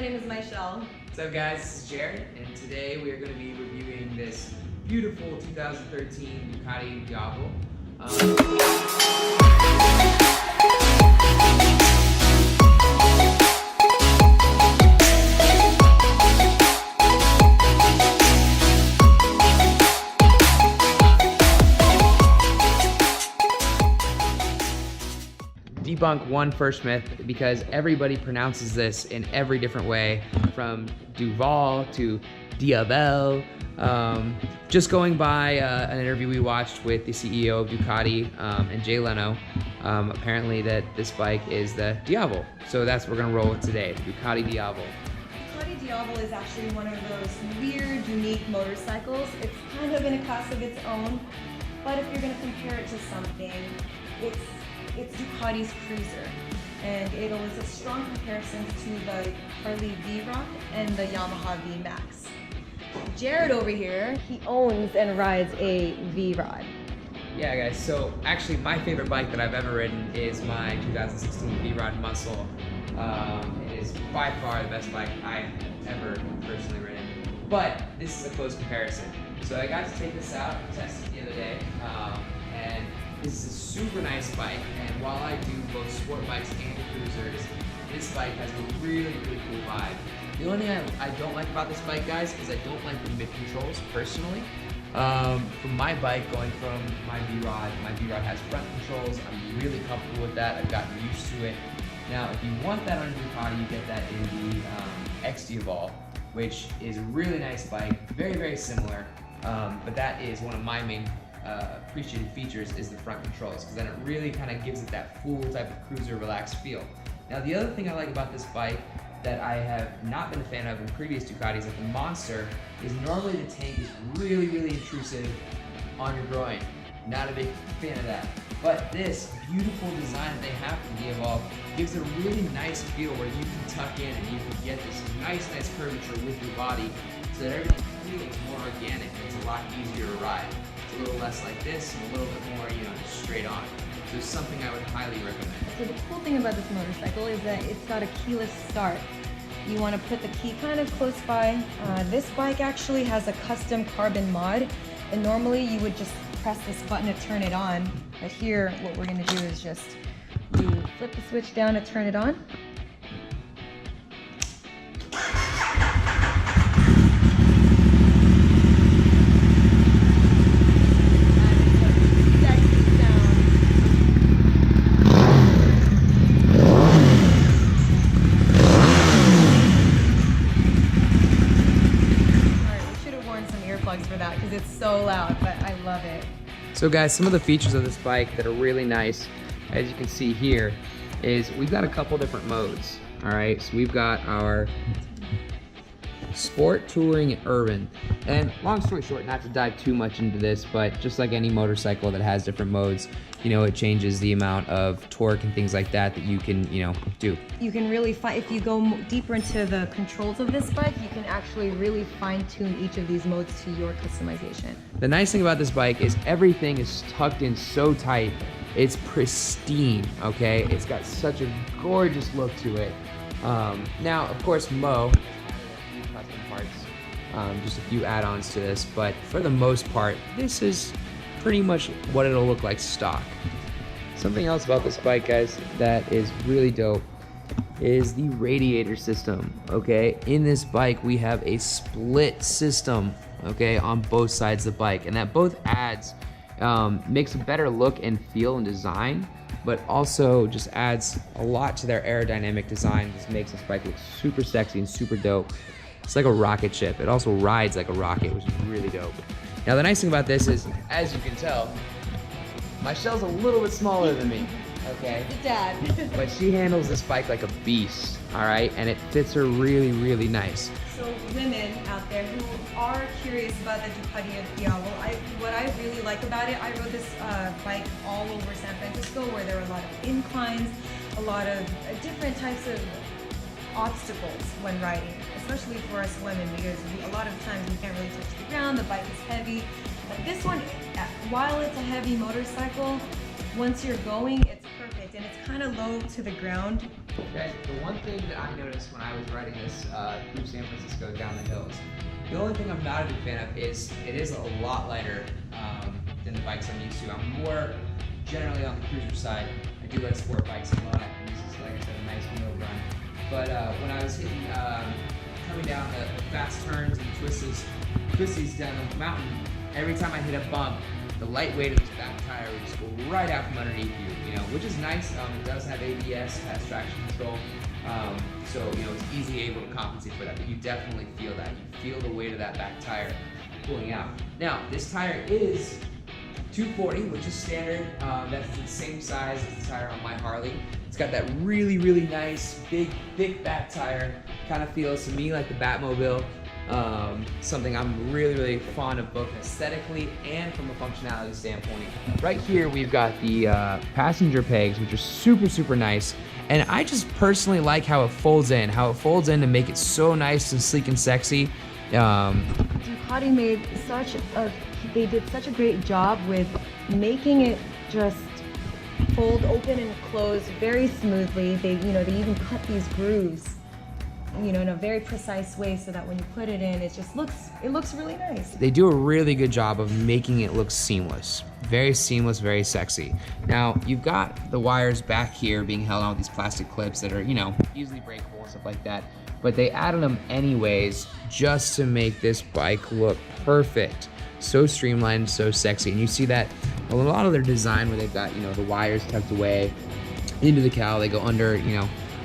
name is Michelle. What's up guys, this is Jared, and today we are going to be reviewing this beautiful 2013 Ducati Diavel. Debunk one first myth, because everybody pronounces this in every different way, from Duval to Diavel. Just going by an interview we watched with the CEO of Ducati and Jay Leno, apparently that this bike is the Diavel. So that's what we're gonna roll with today, the Ducati Diavel. Ducati Diavel is actually one of those weird, unique motorcycles. It's kind of in a class of its own, but if you're gonna compare it to something, it's Ducati's cruiser, and it is a strong comparison to the Harley V-Rock and the Yamaha V-Max. Jared over here, he owns and rides a V-Rod. Yeah guys, so actually my favorite bike that I've ever ridden is my 2016 V-Rod Muscle. It is by far the best bike I've ever personally ridden, but this is a close comparison. So I got to take this out, test it the other day, and this is a super nice bike, and while I do both sport bikes and cruisers, this bike has a really, really cool vibe. The only thing I don't like about this bike, guys, is I don't like the mid controls, personally. For my bike, going from my V-Rod has front controls. I'm really comfortable with that. I've gotten used to it. Now, if you want that on a Ducati, you get that in the X Diavel, which is a really nice bike, very, very similar, but that is one of my main appreciated features is the front controls, because then it really kind of gives it that full type of cruiser relaxed feel. Now the other thing I like about this bike that I have not been a fan of in previous Ducatis, like the Monster, is normally the tank is really, really intrusive on your groin. Not a big fan of that. But this beautiful design that they have from Diavel gives it a really nice feel where you can tuck in and you can get this nice curvature with your body, so that everything feels more organic and it's a lot easier to ride. A little less like this and a little bit more, just straight on. So it's something I would highly recommend. So the cool thing about this motorcycle is that it's got a keyless start. You want to put the key kind of close by. This bike actually has a custom carbon mod, and normally you would just press this button to turn it on. But here, what we're going to do is just you flip the switch down to turn it on. For that, because it's so loud, but I love it. So guys, some of the features of this bike that are really nice, as you can see here, is we've got a couple different modes. All right, so we've got our sport, touring, and urban. And long story short, not to dive too much into this, but just like any motorcycle that has different modes, it changes the amount of torque and things like that you can, do. You can really if you go deeper into the controls of this bike, you can actually really fine tune each of these modes to your customization. The nice thing about this bike is everything is tucked in so tight. It's pristine, okay? It's got such a gorgeous look to it. Now, of course, Mo custom parts, just a few add-ons to this, but for the most part, this is pretty much what it'll look like stock. Something else about this bike, guys, that is really dope is the radiator system, okay? In this bike, we have a split system, okay, on both sides of the bike, and that both adds, makes a better look and feel and design, but also just adds a lot to their aerodynamic design. This makes this bike look super sexy and super dope. It's like a rocket ship. It also rides like a rocket, which is really dope. Now the nice thing about this is, as you can tell, my shell's a little bit smaller than me, okay? Dad. But she handles this bike like a beast, all right? And it fits her really, really nice. So women out there who are curious about the Ducati Diavel, what I really like about it, I rode this bike all over San Francisco, where there are a lot of inclines, a lot of different types of obstacles when riding, especially for us women, because a lot of times we can't really touch the ground, the bike is heavy. But this one, while it's a heavy motorcycle, once you're going, it's perfect, and it's kind of low to the ground, Okay, the one thing that I noticed when I was riding this through San Francisco down the hills, the only thing I'm not a big fan of is it is a lot lighter than the bikes I'm used to. I'm more generally on the cruiser side. I do like sport bikes a lot. This is, like I said, a nice wheel run. But when I was hitting, coming down the fast turns and twisties down the mountain, every time I hit a bump, the light weight of this back tire would just go right out from underneath you, which is nice. It does have ABS, has traction control, so it's easily able to compensate for that. But you definitely feel that. You feel the weight of that back tire pulling out. Now, this tire is 240, which is standard. That's the same size as the tire on my Harley. It's got that really, really nice, big, thick back tire. Kind of feels to me like the Batmobile. Something I'm really, really fond of both aesthetically and from a functionality standpoint. Right here, we've got the passenger pegs, which are super, super nice. And I just personally like how it folds in to make it so nice and sleek and sexy. Ducati they did such a great job with making it just fold open and close very smoothly. They even cut these grooves, in a very precise way so that when you put it in, it looks really nice. They do a really good job of making it look seamless. Very seamless, very sexy. Now, you've got the wires back here being held on with these plastic clips that are, easily breakable and stuff like that. But they added them anyways just to make this bike look perfect. So streamlined, so sexy. And you see that a lot of their design where they've got, the wires tucked away into the cowl. They go under,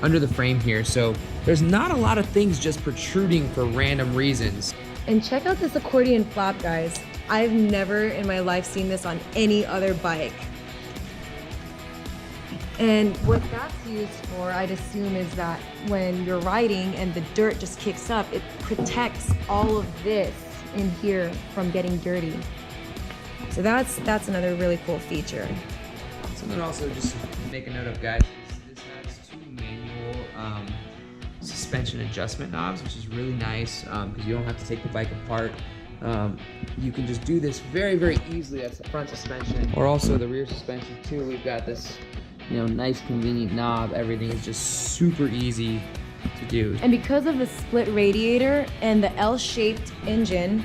under the frame here. So there's not a lot of things just protruding for random reasons. And check out this accordion flop, guys. I've never in my life seen this on any other bike. And what that's used for, I'd assume, is that when you're riding and the dirt just kicks up, it protects all of this in here from getting dirty. So that's another really cool feature. Something also just make a note of, guys, this has 2 manual suspension adjustment knobs, which is really nice because you don't have to take the bike apart. You can just do this very, very easily. That's the front suspension, or also the rear suspension too. We've got this, nice convenient knob. Everything is just super easy to do. And because of the split radiator and the L-shaped engine,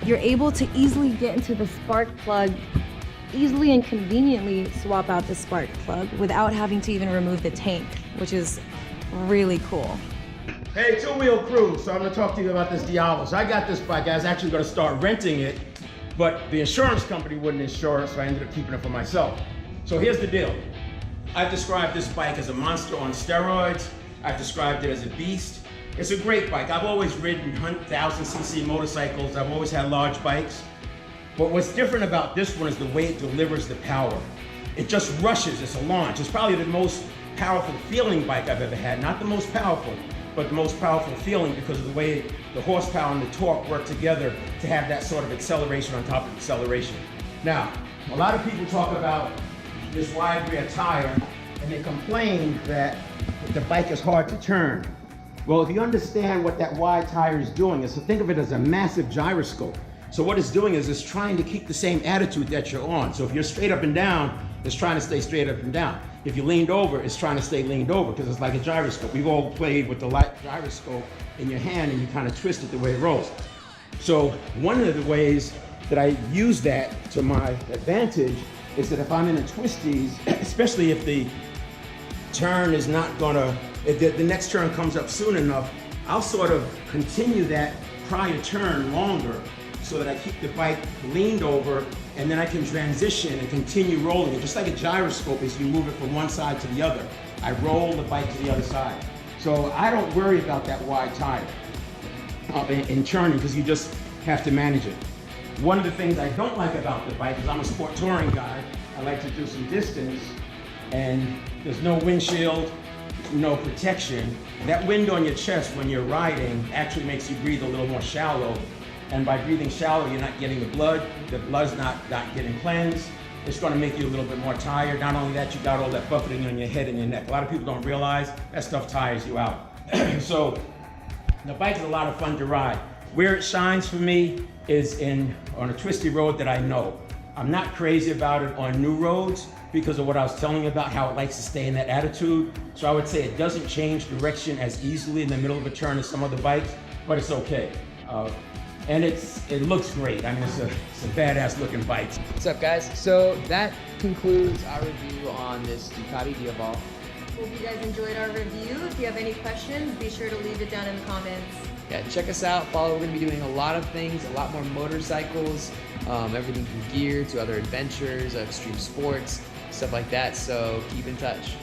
you're able to easily get into the spark plug, easily and conveniently swap out the spark plug without having to even remove the tank, which is really cool. Hey, two-wheel crew. So I'm gonna talk to you about this Diavel. So I got this bike. I was actually gonna start renting it, but the insurance company wouldn't insure it, so I ended up keeping it for myself. So here's the deal. I've described this bike as a monster on steroids. I've described it as a beast. It's a great bike. I've always ridden 1,000cc motorcycles. I've always had large bikes. But what's different about this one is the way it delivers the power. It just rushes, it's a launch. It's probably the most powerful feeling bike I've ever had. Not the most powerful, but the most powerful feeling because of the way the horsepower and the torque work together to have that sort of acceleration on top of acceleration. Now, a lot of people talk about this wide rear tire and they complain that the bike is hard to turn. Well, if you understand what that wide tire is doing, is to think of it as a massive gyroscope. So what it's doing is it's trying to keep the same attitude that you're on. So if you're straight up and down, it's trying to stay straight up and down. If you leaned over, it's trying to stay leaned over because it's like a gyroscope. We've all played with the light gyroscope in your hand and you kind of twist it the way it rolls. So one of the ways that I use that to my advantage is that if I'm in a twisties, especially if the turn is not gonna, if the next turn comes up soon enough, I'll sort of continue that prior turn longer so that I keep the bike leaned over and then I can transition and continue rolling it. Just like a gyroscope is you move it from one side to the other. I roll the bike to the other side. So I don't worry about that wide tire in turning because you just have to manage it. One of the things I don't like about the bike is I'm a sport touring guy. I like to do some distance and there's no windshield, no protection. That wind on your chest when you're riding actually makes you breathe a little more shallow. And by breathing shallow, you're not getting the blood's not getting cleansed. It's gonna make you a little bit more tired. Not only that, you got all that buffeting on your head and your neck. A lot of people don't realize that stuff tires you out. So the bike is a lot of fun to ride. Where it shines for me is on a twisty road that I know. I'm not crazy about it on new roads, because of what I was telling you about how it likes to stay in that attitude. So I would say it doesn't change direction as easily in the middle of a turn as some other bikes, but it's okay. And it looks great. I mean, it's a badass looking bike. What's up, guys? So that concludes our review on this Ducati Diavel. Hope you guys enjoyed our review. If you have any questions, be sure to leave it down in the comments. Yeah, check us out. Follow. We're going to be doing a lot of things, a lot more motorcycles, everything from gear to other adventures, extreme sports, stuff like that. So keep in touch.